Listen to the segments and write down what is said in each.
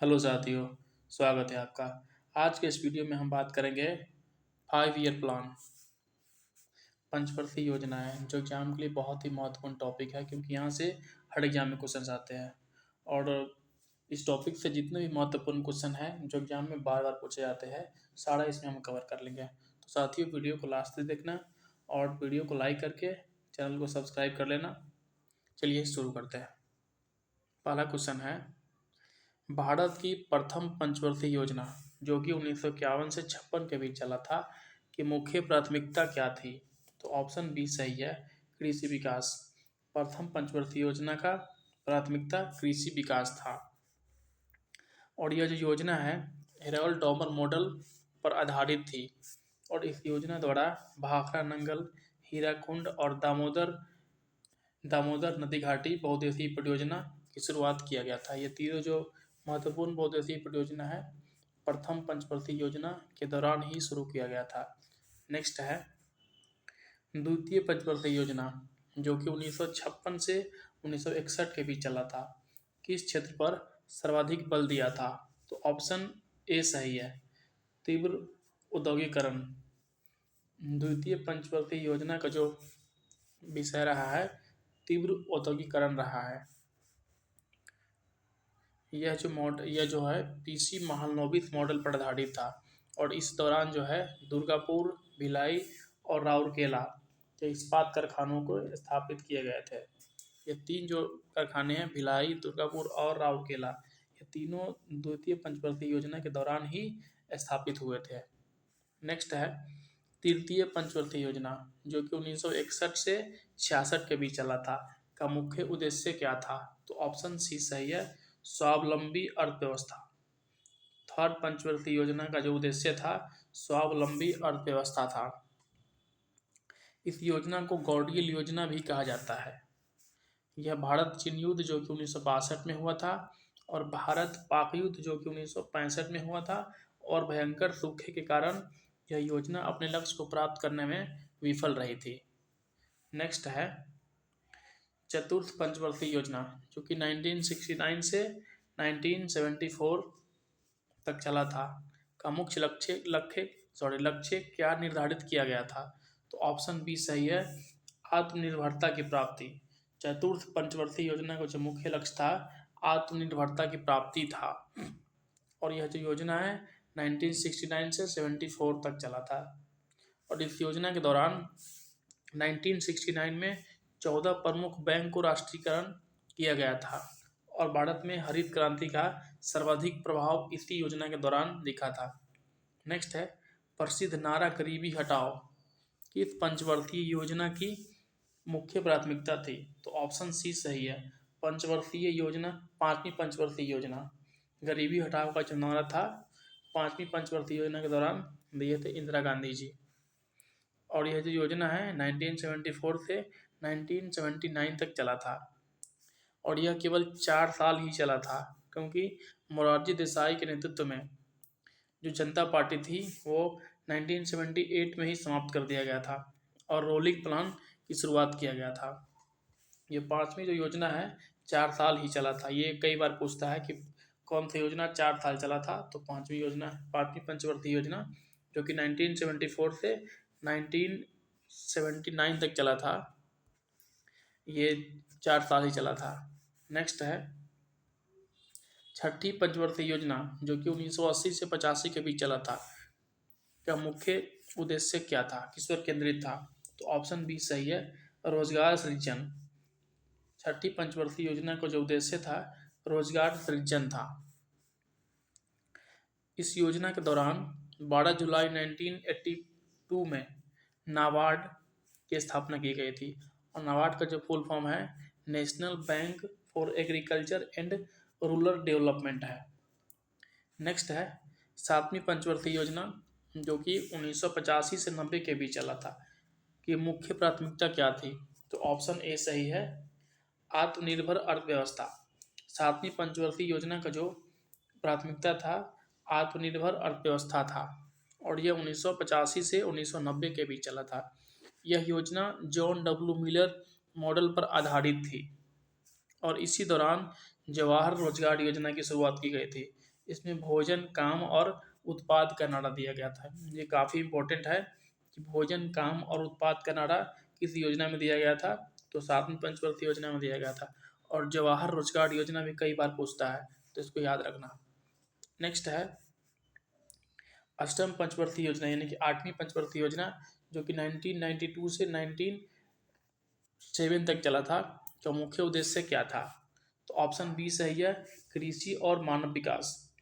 Hello साथियों, स्वागत है आपका। आज के इस वीडियो में हम बात करेंगे 5 ईयर प्लान, पंचवर्षीय योजना है जो एग्जाम के लिए बहुत ही महत्वपूर्ण टॉपिक है, क्योंकि यहाँ से हर एग्जाम में क्वेश्चन आते हैं। और इस टॉपिक से जितने भी महत्वपूर्ण क्वेश्चन हैं जो एग्जाम में बार बार पूछे जाते हैं, सारा इसमें हम कवर कर लेंगे। तो साथियों, वीडियो को लास्ट तक देखना और वीडियो को लाइक करके चैनल को सब्सक्राइब कर लेना। चलिए शुरू करते हैं। पहला क्वेश्चन है, भारत की प्रथम पंचवर्षीय योजना जो कि 1951 से 56 के बीच चला था, कि मुख्य प्राथमिकता क्या थी? तो ऑप्शन बी सही है, कृषि विकास। प्रथम पंचवर्षीय योजना का प्राथमिकता कृषि विकास था। और यह जो योजना है हेरोल्ड डॉमर मॉडल पर आधारित थी। और इस योजना द्वारा भाखड़ा नंगल, हीराकुंड और दामोदर नदी घाटी बहुउद्देशीय परियोजना की शुरुआत किया गया था। ये तीनों जो महत्वपूर्ण बहुउद्देशीय परियोजना है, प्रथम पंचवर्षीय योजना के दौरान ही शुरू किया गया था। नेक्स्ट है द्वितीय पंचवर्षीय योजना जो कि 1956 से 1961 के बीच चला था। किस क्षेत्र पर सर्वाधिक बल दिया था? तो ऑप्शन ए सही है, तीव्र औद्योगिकरण। द्वितीय पंचवर्षीय योजना का जो विषय रहा है तीव्र औद्योगिकरण रहा है। यह जो है पीसी महालनोबिस मॉडल पर आधारित था। और इस दौरान जो है दुर्गापुर, भिलाई और राउरकेला के इस्पात कारखानों को स्थापित किए गए थे। ये तीन जो कारखाने हैं, भिलाई, दुर्गापुर और राउरकेला, ये तीनों द्वितीय पंचवर्षीय योजना के दौरान ही स्थापित हुए थे। नेक्स्ट है तृतीय पंचवर्षीय योजना जो कि 1961 से 66 के बीच चला था, का मुख्य उद्देश्य क्या था? तो ऑप्शन सी सही है, स्वावलंबी अर्थव्यवस्था। थर्ड पंचवर्षीय योजना का जो उद्देश्य था स्वावलंबी अर्थव्यवस्था था। इस योजना को गॉडगिल योजना भी कहा जाता है। यह भारत चीन युद्ध जो कि 1962 में हुआ था और भारत पाक युद्ध जो कि 1965 में हुआ था, और भयंकर सूखे के कारण यह योजना अपने लक्ष्य को प्राप्त करने में विफल रही थी। नेक्स्ट है चतुर्थ पंचवर्षीय योजना जो कि 1969 से 1974 तक चला था, का मुख्य लक्ष्य क्या निर्धारित किया गया था? तो ऑप्शन बी सही है, आत्मनिर्भरता की प्राप्ति। चतुर्थ पंचवर्षीय योजना का जो मुख्य लक्ष्य था आत्मनिर्भरता की प्राप्ति था। और यह जो योजना है 1969 से 74 तक चला था। और इस योजना के दौरान 1969 में 14 प्रमुख बैंक को राष्ट्रीयकरण किया गया था। और भारत में हरित क्रांति का सर्वाधिक प्रभाव इसी योजना के दौरान दिखा था। नेक्स्ट है प्रसिद्ध नारा गरीबी हटाओ, किस पंचवर्षीय योजना की मुख्य प्राथमिकता थी? तो ऑप्शन सी सही है, पंचवर्षीय योजना, पांचवी पंचवर्षीय योजना। गरीबी हटाओ का जो नारा था पांचवी पंचवर्षीय योजना के दौरान दिए थे इंदिरा गांधी जी। और यह जो योजना है 1974 से 1979 तक चला था। और यह केवल 4 साल ही चला था, क्योंकि मोरारजी देसाई के नेतृत्व में जो जनता पार्टी थी वो 1978 में ही समाप्त कर दिया गया था और रोलिंग प्लान की शुरुआत किया गया था। ये पांचवी जो योजना है 4 साल ही चला था। ये कई बार पूछता है कि कौन सी योजना 4 साल चला था, तो पांचवी पंचवर्षीय योजना जो कि 1974 से 1979 तक चला था, ये 4 साल ही चला था। नेक्स्ट है छठी पंचवर्षीय योजना जो कि 1980 से 85 के बीच चला था, का मुख्य उद्देश्य क्या था, किस पर केंद्रित था? तो ऑप्शन बी सही है, रोजगार सृजन। छठी पंचवर्षीय योजना का जो उद्देश्य था रोजगार सृजन था। इस योजना के दौरान 12 जुलाई 1982 में नाबार्ड की स्थापना की गई थी। और नाबार्ड का जो फुल फॉर्म है national bank for agriculture and rural development है। नेक्स्ट है सातवीं पंचवर्षीय योजना जो कि 1985 से 90 के बीच चला था, कि मुख्य प्राथमिकता क्या थी? तो ऑप्शन ए सही है, आत्मनिर्भर अर्थव्यवस्था। सातवीं पंचवर्षीय योजना का जो प्राथमिकता था आत्मनिर्भर अर्थव्यवस्था था। और यह 1985 से 1990 के बीच चला था। यह योजना जॉन डब्ल्यू मिलर मॉडल पर आधारित थी। और इसी दौरान जवाहर रोजगार योजना की शुरुआत की गई थी। इसमें भोजन, काम और उत्पाद का नारा दिया गया था। ये काफ़ी इम्पोर्टेंट है कि भोजन, काम और उत्पाद का नारा किस योजना में दिया गया था, तो 7वीं पंचवर्षीय योजना में दिया गया था। और जवाहर रोजगार योजना भी कई बार पूछता है, तो इसको याद रखना। नेक्स्ट है अष्टम पंचवर्षीय योजना यानी कि 8वीं पंचवर्षीय योजना, जो कि 1992 से 1997 तक चला था। तो मुख्य उद्देश्य क्या था, तो ऑप्शन बी सही है, कृषि और मानव विकास।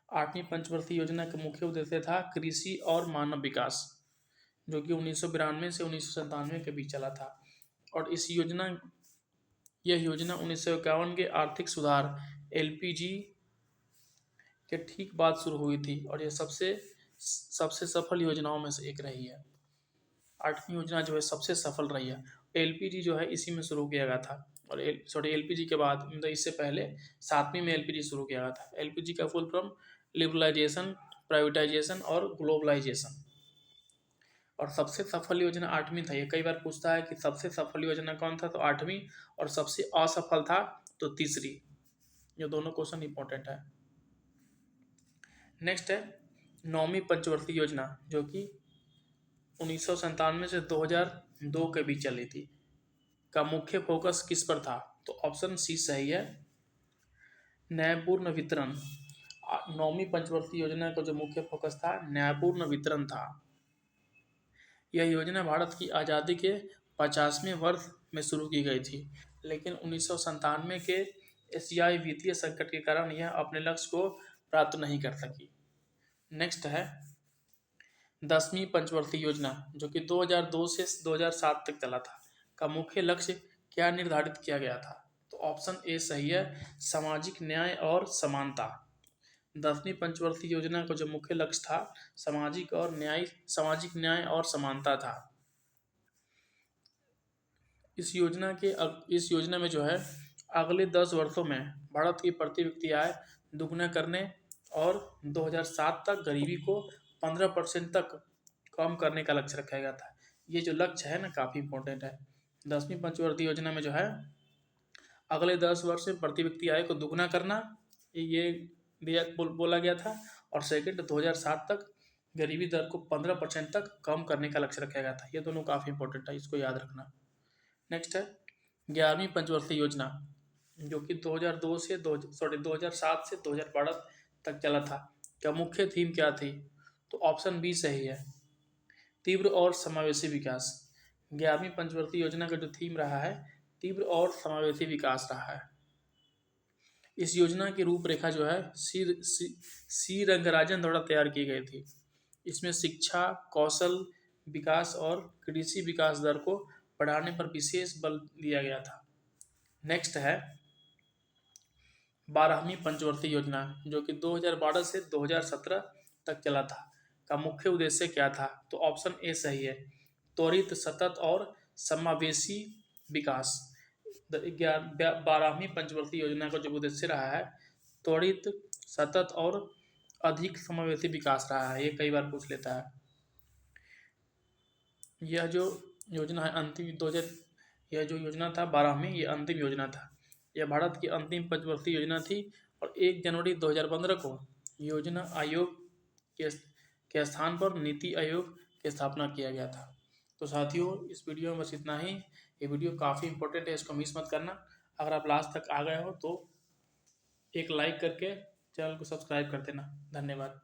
8वीं पंचवर्षीय योजना का मुख्य उद्देश्य था कृषि और मानव विकास, जो कि 1992 से 1997 के बीच चला था। और यह योजना 1951 के आर्थिक सुधार एलपीजी के ठीक बाद शुरू हुई थी, और यह सबसे सफल योजनाओं में से एक रही है। 8वीं योजना जो है सबसे सफल रही है। एलपीजी जो है इसी में शुरू किया गया था, और एलपीजी के बाद मतलब इससे पहले 7वीं में एलपीजी शुरू किया गया था। एलपीजी का फुल फॉर्म लिबरलाइजेशन, प्राइवेटाइजेशन और ग्लोबलाइजेशन। और सबसे सफल योजना 8वीं था। ये कई बार पूछता है कि सबसे सफल योजना कौन था, तो 8वीं, और सबसे असफल था तो तीसरी। ये दोनों क्वेश्चन इंपॉर्टेंट है। नेक्स्ट है 9वीं पंचवर्षीय योजना, जो कि 1997 से 2002 के बीच चली थी, का मुख्य फोकस किस पर था, तो ऑप्शन सी सही है, न्यायपूर्ण वितरण। 9वीं पंचवर्षीय योजना का जो मुख्य फोकस था न्यायपूर्ण वितरण था। यह योजना भारत की आज़ादी के 50वें वर्ष में शुरू की गई थी, लेकिन 1997 के एशियाई वित्तीय संकट के कारण यह अपने लक्ष्य को प्राप्त नहीं कर सकी। नेक्स्ट है 10वीं पंचवर्षीय योजना, जो कि 2002 से 2007 तक चला था, का मुख्य लक्ष्य क्या निर्धारित किया गया था, तो ऑप्शन ए सही है, सामाजिक न्याय और समानता। 10वीं पंचवर्षीय योजना का जो मुख्य लक्ष्य था सामाजिक न्याय और समानता था। इस योजना में जो है अगले 10 वर्षों में भारत की प्रति व्यक्ति आय दुगना करने और 2007 तक गरीबी को 15% तक कम करने का लक्ष्य रखा गया था। ये जो लक्ष्य है ना काफ़ी इंपॉर्टेंट है। 10वीं पंचवर्षीय योजना में जो है अगले 10 वर्ष में प्रति व्यक्ति आय को दुगना करना, ये बोला गया था, और सेकंड 2007 तक गरीबी दर को 15% तक कम करने का लक्ष्य रखा गया था। ये दोनों काफ़ी इंपॉर्टेंट है, इसको याद रखना। नेक्स्ट है 11वीं पंचवर्षीय योजना, जो कि 2007 से 2012 तक चला था, का मुख्य थीम क्या थी, तो ऑप्शन बी सही है, तीव्र और समावेशी विकास। 11वीं पंचवर्षीय योजना का जो थीम रहा है तीव्र और समावेशी विकास रहा है। इस योजना की रूपरेखा जो है सी रंगराजन द्वारा तैयार की गई थी। इसमें शिक्षा, कौशल विकास और कृषि विकास दर को बढ़ाने पर विशेष बल दिया गया था। नेक्स्ट है 12वीं पंचवर्षीय योजना, जो कि 2012 से 2017 तक चला था, का मुख्य उद्देश्य क्या था, तो ऑप्शन ए सही है, त्वरित, सतत और समावेशी विकास। 12वीं पंचवर्षीय योजना का जो उद्देश्य रहा है त्वरित, सतत और अधिक समावेशी विकास रहा है। ये कई बार पूछ लेता है। यह जो योजना है यह जो योजना था 12वीं, ये अंतिम योजना था। यह भारत की अंतिम पंचवर्षीय योजना थी, और 1 जनवरी 2015 को योजना आयोग के स्थान पर नीति आयोग की स्थापना किया गया था। तो साथियों इस वीडियो में बस इतना ही। ये वीडियो काफ़ी इंपॉर्टेंट है, इसको मिस मत करना। अगर आप लास्ट तक आ गए हो तो एक लाइक करके चैनल को सब्सक्राइब कर देना। धन्यवाद।